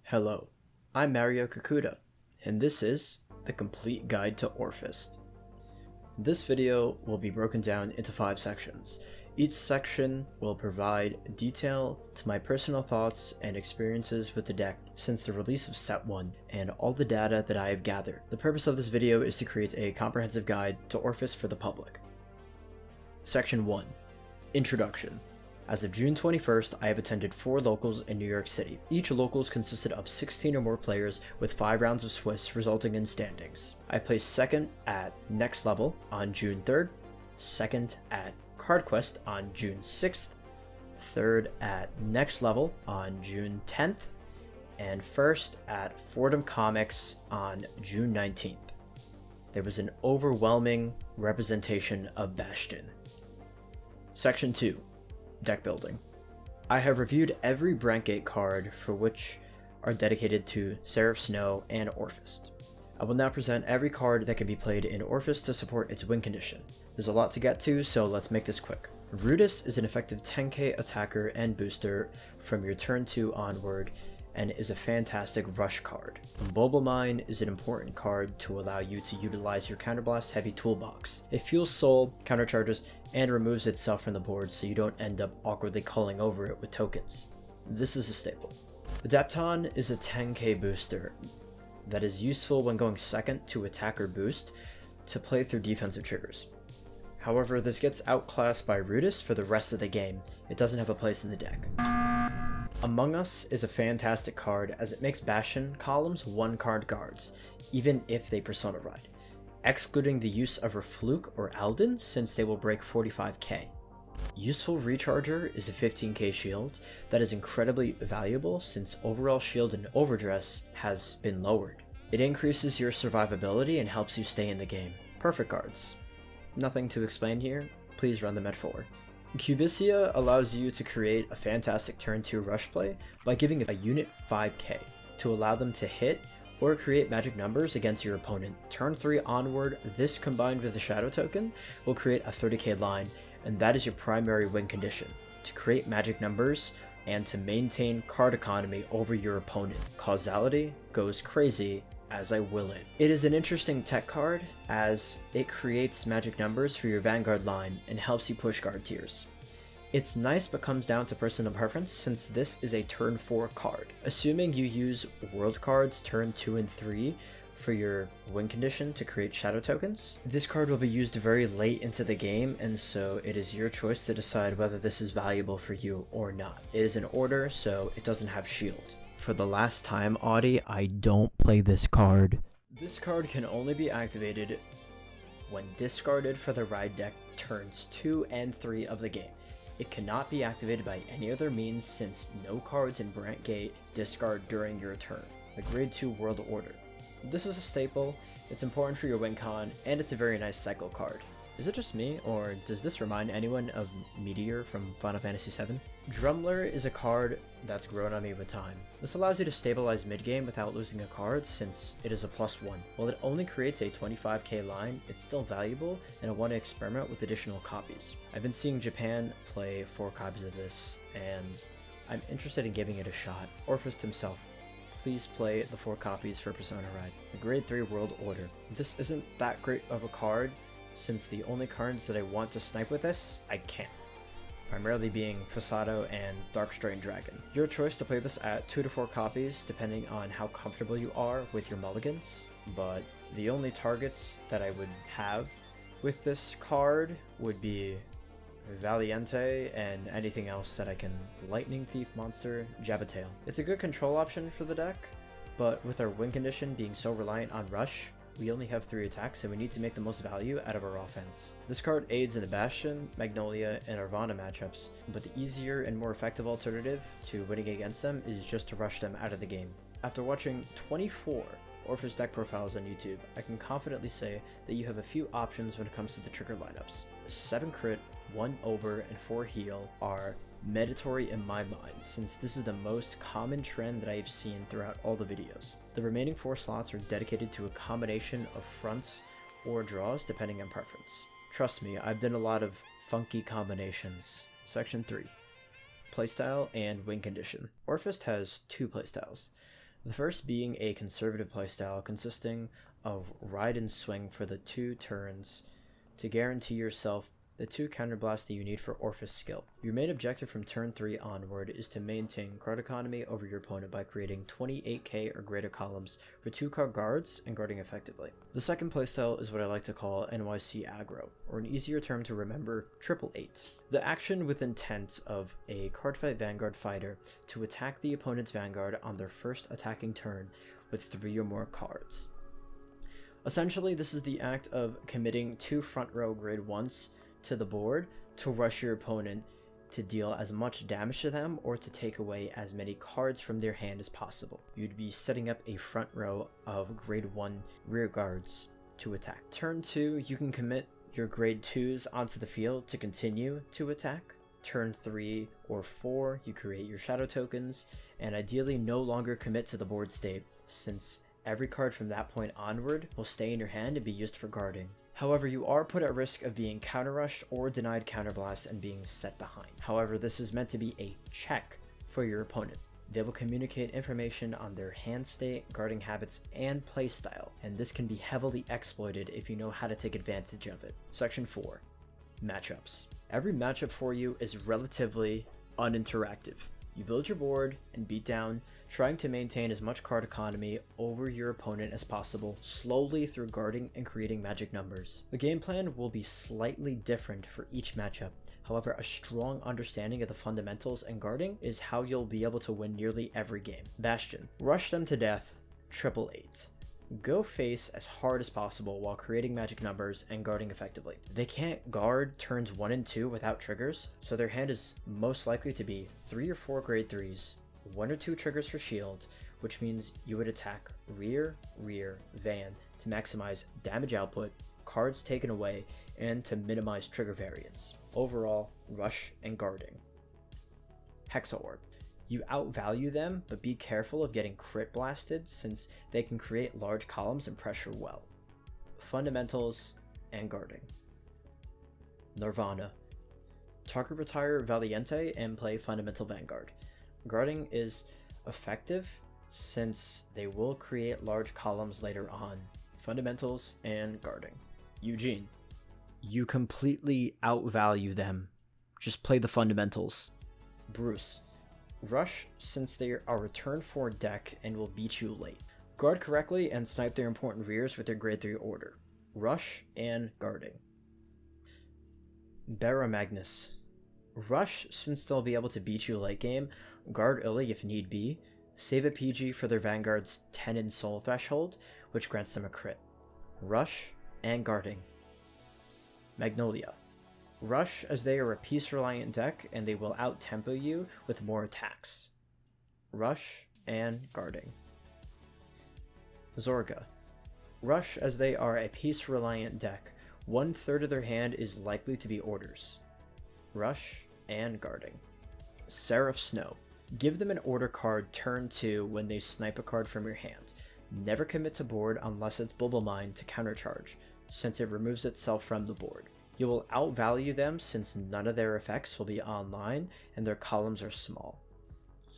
Hello, I'm Mario Cucuta, and this is the Complete Guide to Orfist. This video will be broken down into 5 sections. Each section will provide detail to my personal thoughts and experiences with the deck since the release of Set 1 and all the data that I have gathered. The purpose of this video is to create a comprehensive guide to Orfist for the public. Section 1. Introduction. As of June 21st, I have attended 4 locals in New York City. Each locals consisted of 16 or more players with 5 rounds of Swiss resulting in standings. I placed 2nd at Next Level on June 3rd, 2nd at Card Quest on June 6th, 3rd at Next Level on June 10th, and 1st at Fordham Comics on June 19th. There was an overwhelming representation of Bastion. Section 2. Deck building. I have reviewed every Brantgate card for which are dedicated to Seraph Snow and Orfist. I will now present every card that can be played in Orfist to support its win condition. There's a lot to get to, so let's make this quick. Rudis is an effective 10k attacker and booster from your turn 2 onward and is a fantastic rush card. Bulbul Mine is an important card to allow you to utilize your Counterblast heavy toolbox. It fuels soul, countercharges, and removes itself from the board so you don't end up awkwardly calling over it with tokens. This is a staple. Adapton is a 10k booster that is useful when going second to attack or boost to play through defensive triggers. However, this gets outclassed by Rudis for the rest of the game. It doesn't have a place in the deck. Among Us is a fantastic card as it makes Bastion columns 1-card guards, even if they Persona Ride, excluding the use of Refluke or Alden since they will break 45k. Useful Recharger is a 15k shield that is incredibly valuable since overall shield and overdress has been lowered. It increases your survivability and helps you stay in the game. Perfect cards. Nothing to explain here, please run them at 4. Cucuta allows you to create a fantastic turn 2 rush play by giving a unit 5k to allow them to hit or create magic numbers against your opponent. Turn 3 onward, this combined with the shadow token will create a 30k line, and that is your primary win condition, to create magic numbers and to maintain card economy over your opponent. Causality goes crazy as I will it. It is an interesting tech card as it creates magic numbers for your Vanguard line and helps you push guard tiers. It's nice but comes down to personal preference since this is a turn 4 card. Assuming you use world cards turn 2 and 3 for your win condition to create shadow tokens, this card will be used very late into the game, and so it is your choice to decide whether this is valuable for you or not. It is an order, so it doesn't have shield. For the last time, Audie, I don't play this card. This card can only be activated when discarded for the ride deck turns 2 and 3 of the game. It cannot be activated by any other means since no cards in Brantgate discard during your turn. The Grade 2 World Order. This is a staple, it's important for your win con, and it's a very nice cycle card. Is it just me, or does this remind anyone of Meteor from Final Fantasy VII? Drumler is a card that's grown on me with time. This allows you to stabilize mid-game without losing a card since it is a +1. While it only creates a 25k line, it's still valuable and I want to experiment with additional copies. I've been seeing Japan play 4 copies of this and I'm interested in giving it a shot. Orfist himself, please play the 4 copies for Persona Ride. The Grade 3 World Order. This isn't that great of a card since the only cards that I want to snipe with this, I can't. Primarily being Fasado and Darkstrain Dragon. Your choice to play this at 2 to 4 copies depending on how comfortable you are with your mulligans, but the only targets that I would have with this card would be Valiente and anything else that I can Lightning Thief monster, Jabatail. It's a good control option for the deck, but with our win condition being so reliant on rush, we only have 3 attacks and we need to make the most value out of our offense. This card aids in the Bastion, Magnolia, and Arvana matchups, but the easier and more effective alternative to winning against them is just to rush them out of the game. After watching 24 Orfist deck profiles on YouTube, I can confidently say that you have a few options when it comes to the trigger lineups. 7 crit, 1 over, and 4 heal are mandatory in my mind, since this is the most common trend that I have seen throughout all the videos. The remaining 4 slots are dedicated to a combination of fronts or draws depending on preference. Trust me, I've done a lot of funky combinations. Section 3. Playstyle and win condition. Orfist has 2 playstyles. The first being a conservative playstyle consisting of ride and swing for the 2 turns to guarantee yourself the 2 counterblasts that you need for Orfist skill. Your main objective from turn 3 onward is to maintain card economy over your opponent by creating 28k or greater columns for 2 card guards and guarding effectively. The second playstyle is what I like to call NYC aggro, or an easier term to remember, 888. The action with intent of a card fight Vanguard fighter to attack the opponent's Vanguard on their first attacking turn with 3 or more cards. Essentially, this is the act of committing 2 front row grade 1s to the board to rush your opponent to deal as much damage to them or to take away as many cards from their hand as possible. You'd be setting up a front row of grade 1 rear guards to attack. Turn 2, you can commit your grade 2s onto the field to continue to attack. Turn 3 or 4, you create your shadow tokens and ideally no longer commit to the board state, since every card from that point onward will stay in your hand and be used for guarding. However, you are put at risk of being counter-rushed or denied counterblast and being set behind. However, this is meant to be a check for your opponent. They will communicate information on their hand state, guarding habits, and playstyle, and this can be heavily exploited if you know how to take advantage of it. Section 4. Matchups. Every matchup for you is relatively uninteractive. You build your board and beat down, trying to maintain as much card economy over your opponent as possible, slowly through guarding and creating magic numbers. The game plan will be slightly different for each matchup. However, a strong understanding of the fundamentals and guarding is how you'll be able to win nearly every game. Bastion. Rush them to death, 888. Go face as hard as possible while creating magic numbers and guarding effectively. They can't guard turns 1 and 2 without triggers, so their hand is most likely to be 3 or 4 grade 3s, 1 or 2 triggers for shield, which means you would attack rear, van to maximize damage output, cards taken away, and to minimize trigger variance. Overall, rush and guarding. Hexa Orb. You outvalue them, but be careful of getting crit blasted since they can create large columns and pressure well. Fundamentals and guarding. Nirvana. Target retire Valiente and play Fundamental Vanguard. Guarding is effective since they will create large columns later on. Fundamentals and guarding. Eugene. You completely outvalue them. Just play the fundamentals. Bruce. Rush since they are a turn 4 deck and will beat you late. Guard correctly and snipe their important rears with their grade 3 order. Rush and guarding. Barra Magnus. Rush since they'll be able to beat you late game, guard early if need be, save a PG for their Vanguard's 10 in soul threshold, which grants them a crit. Rush and guarding. Magnolia. Rush as they are a piece reliant deck and they will out-tempo you with more attacks. Rush and guarding. Zorga. Rush as they are a piece reliant deck. 1/3 of their hand is likely to be orders. Rush and guarding. Seraph Snow. Give them an order card turn 2 when they snipe a card from your hand. Never commit to board unless it's Bubble Mine to countercharge, since it removes itself from the board. You will outvalue them since none of their effects will be online and their columns are small.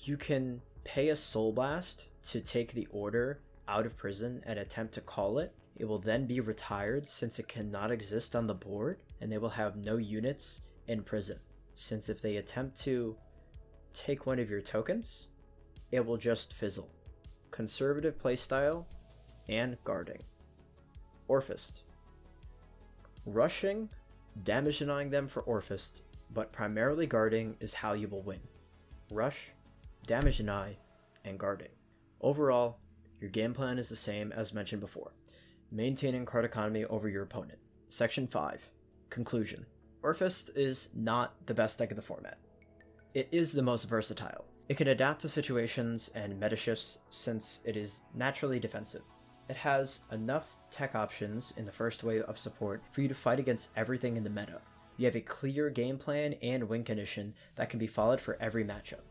You can pay a Soul Blast to take the order out of prison and attempt to call it. It will then be retired since it cannot exist on the board, and they will have no units in prison, since if they attempt to take one of your tokens, it will just fizzle. Conservative playstyle and guarding. Orfist. Rushing, damage denying them for Orfist, but primarily guarding is how you will win. Rush, damage deny, and guarding. Overall, your game plan is the same as mentioned before, maintaining card economy over your opponent. Section 5. Conclusion. Orfist is not the best deck of the format. It is the most versatile. It can adapt to situations and meta shifts since it is naturally defensive. It has enough tech options in the first wave of support for you to fight against everything in the meta. You have a clear game plan and win condition that can be followed for every matchup.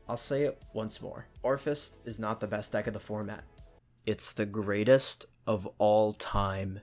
I'll say it once more. Orfist is not the best deck of the format. It's the greatest of all time.